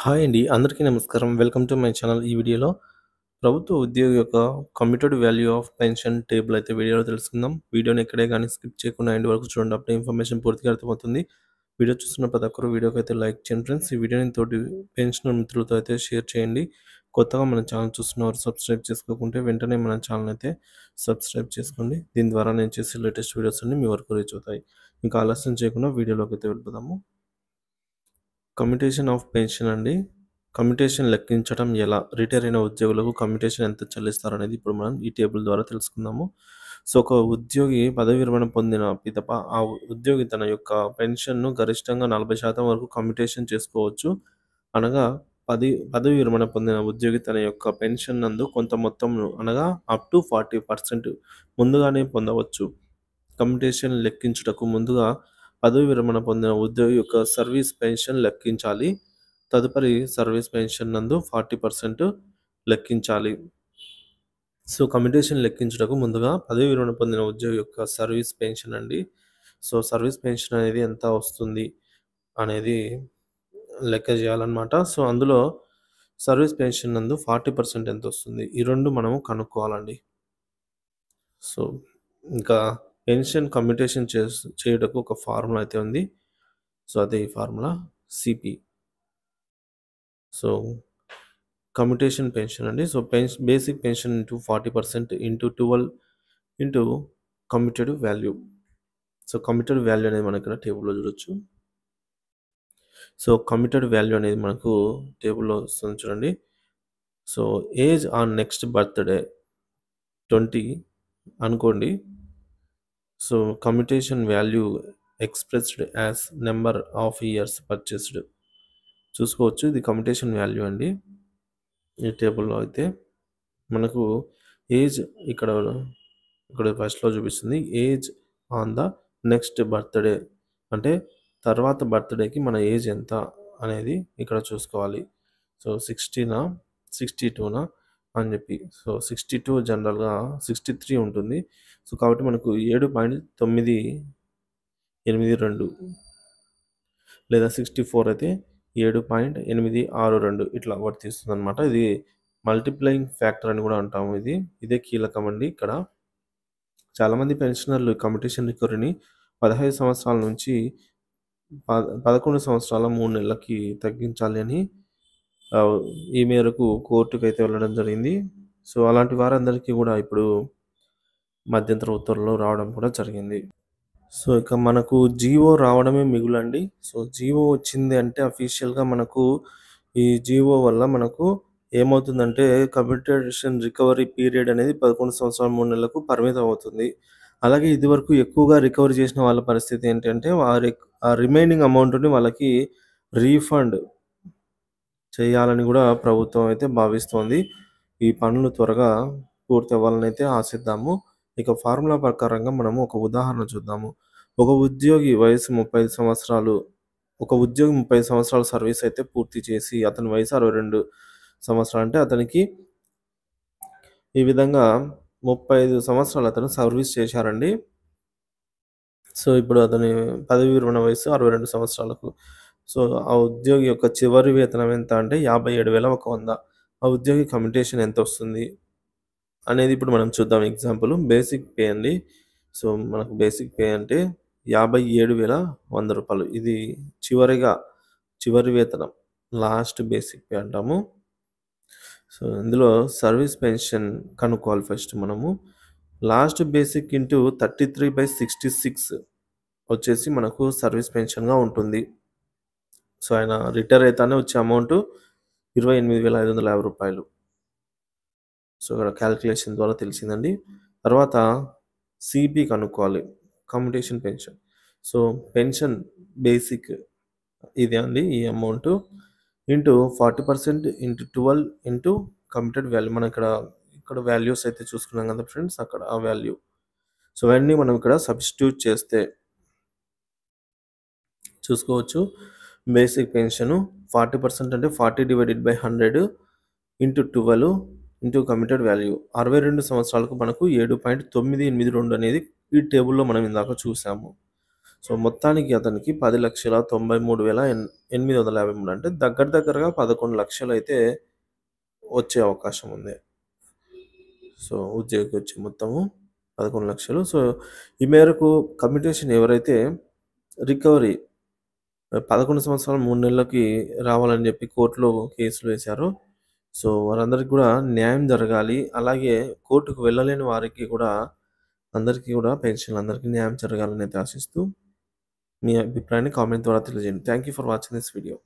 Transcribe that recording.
Hi అండి. అందరికీ నమస్కారం. Welcome to my channel. ఈ వీడియోలో ప్రభుత్వ ఉద్యోగి యొక్క commuted value of pension table అయితే వీడియోలో తెలుసుకుందాం. వీడియోని ఎక్కడే గానీ స్కిప్ చేయకుండా ఎండ్ వరకు చూడండి. అప్పుడే ఇన్ఫర్మేషన్ పూర్తిగా అర్థమవుతుంది. వీడియో చూస్తున్న ప్రతి ఒక్కరు వీడియోకైతే లైక్ చేయండి ఫ్రెండ్స్. ఈ వీడియోని తోటి పెన్షనర్ మిత్రులతో అయితే షేర్ చేయండి. కొత్తగా మన ఛానల్ చూస్తున్నవారు సబ్స్క్రైబ్ చేసుకోకుంటే వెంటనే మన ఛానల్ అయితే సబ్స్క్రైబ్ చేసుకోండి. దీని ద్వారా నేను చేసే లేటెస్ట్ వీడియోస్ అన్నీ మీ వరకు రీచ్ అవుతాయి. ఇంకా ఆలస్యం చేయకుండా వీడియోలోకి అయితే వెళ్ళిపోదాము. కమ్యూటేషన్ ఆఫ్ పెన్షన్ అండి. కమ్యూటేషన్ లెక్కించడం ఎలా? రిటైర్ అయిన ఉద్యోగులకు కమ్యూటేషన్ ఎంత చెల్లిస్తారనేది ఇప్పుడు మనం ఈ టేబుల్ ద్వారా తెలుసుకుందాము. సో, ఒక ఉద్యోగి పదవి విరమణ పొందిన పిదప ఆ ఉద్యోగి తన యొక్క పెన్షన్‌ను గరిష్టంగా 40% వరకు కమ్యూటేషన్ చేసుకోవచ్చు. అనగా పదవి విరమణ పొందిన ఉద్యోగి తన యొక్క పెన్షన్ నందు కొంత మొత్తంను అనగా అప్ టు 40% ముందుగానే పొందవచ్చు. కమ్యూటేషన్ లెక్కించుటకు ముందుగా పదవి విరమణ పొందిన ఉద్యోగి యొక్క సర్వీస్ పెన్షన్ లెక్కించాలి. తదుపరి సర్వీస్ పెన్షన్ నందు 40% లెక్కించాలి. సో, కమ్యూటేషన్ లెక్కించుటకు ముందుగా పదవి విరమణ పొందిన ఉద్యోగి యొక్క సర్వీస్ పెన్షన్ అండి. సో, సర్వీస్ పెన్షన్ అనేది ఎంత వస్తుంది అనేది లెక్క చేయాలన్నమాట. సో, అందులో సర్వీస్ పెన్షన్ నందు 40% ఎంతొస్తుంది? ఈ 2 మనము కనుక్కోవాలండి. సో, ఇంకా పెన్షన్ కమ్యూటేషన్ చేయుటకు ఒక ఫార్ములా అయితే ఉంది. సో, అదే ఈ formula CP. So, commutation pension అండి. So, basic pension into 40% into 12 into commuted value. So, commuted value అనేది మనం ఇక్కడ టేబుల్‌లో చూడొచ్చు. సో, కమ్యూటెడ్ వాల్యూ అనేది మనకు టేబుల్‌లో వస్తుంది చూడండి. So, age on next birthday 20 అనుకోండి. So, commutation value expressed as number of years purchased. చూసుకోవచ్చు. ఇది కమ్యూటేషన్ వాల్యూ అండి. ఈ టేబుల్‌లో అయితే మనకు ఏజ్ ఇక్కడ ఫస్ట్‌లో చూపిస్తుంది. Age on the next birthday అంటే తర్వాత బర్త్‌డేకి మన ఏజ్ ఎంత అనేది ఇక్కడ చూసుకోవాలి. సో, 60నా? 62నా? అని చెప్పి. సో, 62 జనరల్‌గా 63 ఉంటుంది. సో, కాబట్టి మనకు 7.982 లేదా 64 అయితే 7.862 ఇట్లా వర్తిస్తుందనమాట. ఇది మల్టిప్లయింగ్ ఫ్యాక్టర్ అని కూడా అంటాము ఇది. ఇదే కీలకం అండి ఇక్కడ. చాలామంది పెన్షనర్లు కమ్యూటేషన్ రికవరీని 15 సంవత్సరాల నుంచి 11 సంవత్సరాల 3 నెలలకి తగ్గించాలి అని ఈ మేరకు కోర్టుకైతే వెళ్ళడం జరిగింది. సో, అలాంటి వారందరికీ కూడా ఇప్పుడు మధ్యంతర ఉత్తర్వులు రావడం కూడా జరిగింది. సో, ఇక మనకు జీవో రావడమే మిగులండి. సో, జీవో వచ్చింది అంటే అఫీషియల్‌గా మనకు ఈ జీవో వల్ల మనకు ఏమవుతుందంటే కమ్యూటేషన్ రికవరీ పీరియడ్ అనేది 11 సంవత్సరాలు 3 నెలలకు పరిమితం అవుతుంది. అలాగే ఇదివరకు ఎక్కువగా రికవరీ చేసిన వాళ్ళ పరిస్థితి ఏంటంటే ఆ రిమైనింగ్ అమౌంట్‌ని వాళ్ళకి రీఫండ్ చేయాలని కూడా ప్రభుత్వం అయితే భావిస్తోంది. ఈ పనులు త్వరగా పూర్తి అవ్వాలనైతే ఆశిద్దాము. ఇక ఫార్ములా ప్రకారంగా మనము ఒక ఉదాహరణ చూద్దాము. ఒక ఉద్యోగి వయసు 35 సంవత్సరాలు. ఒక ఉద్యోగి 30 సంవత్సరాల సర్వీస్ అయితే పూర్తి చేసి అతని వయసు 62 సంవత్సరాలు. అంటే అతనికి ఈ విధంగా 35 సంవత్సరాలు అతను సర్వీస్ చేశారండి. సో, ఇప్పుడు అతని పదవీ విరమణ వయసు 62 సంవత్సరాలకు. సో, ఆ ఉద్యోగి యొక్క చివరి వేతనం ఎంత అంటే 57,100. ఆ ఉద్యోగి కమ్యూటేషన్ ఎంతొస్తుంది అనేది ఇప్పుడు మనం చూద్దాం ఎగ్జాంపుల్. బేసిక్ పే అండి. సో, మనకు బేసిక్ పే అంటే రూ. 57,100. ఇది చివరి వేతనం. లాస్ట్ బేసిక్ పే అంటాము. సో, ఇందులో సర్వీస్ పెన్షన్ కనుక్కోవాలి ఫస్ట్ మనము. లాస్ట్ బేసిక్ ఇంటూ 33/66 వచ్చేసి మనకు సర్వీస్ పెన్షన్‌గా ఉంటుంది. సో, ఆయన రిటైర్ అయితానే వచ్చే అమౌంట్ రూ. 28,550. సో, ఇక్కడ క్యాలిక్యులేషన్ ద్వారా తెలిసిందండి. తర్వాత సీపీ కనుక్కోవాలి. Commutation pension. So, pension basic ఇదే అండి ఈ amount into 40% into 12 into commuted value. మనం ఇక్కడ వాల్యూస్ అయితే చూసుకున్నాం కదా ఫ్రెండ్స్ అక్కడ ఆ వాల్యూ. సో, ఇవన్నీ మనం ఇక్కడ సబ్స్టిట్యూట్ చేస్తే చూసుకోవచ్చు. బేసిక్ పెన్షను 40% అంటే 40/100 ఇంటూ 12 ఇంటూ కమ్యూటెడ్ వాల్యూ. 62 సంవత్సరాలకు మనకు 7.982 అనేది ఈ టేబుల్‌లో మనం ఇందాక చూసాము. సో, మొత్తానికి అతనికి 10,93,853 అంటే దగ్గరగా 11,00,000 అయితే వచ్చే అవకాశం ఉంది. సో, ఉద్యోగికి వచ్చే మొత్తము 11,00,000. సో, ఈ మేరకు కమ్యూటేషన్ ఎవరైతే రికవరీ 11 సంవత్సరాలు 3 నెలలకి రావాలని చెప్పి కోర్టులో కేసులు వేశారో, సో, వారందరికి కూడా న్యాయం జరగాలి. అలాగే కోర్టుకు వెళ్ళలేని వారికి కూడా అందరికీ కూడా పెన్షన్‌లందరికీ న్యాయం జరగాలని అయితే ఆశిస్తూ మీ అభిప్రాయాన్ని కామెంట్ ద్వారా తెలియజేయండి. Thank you for watching this video.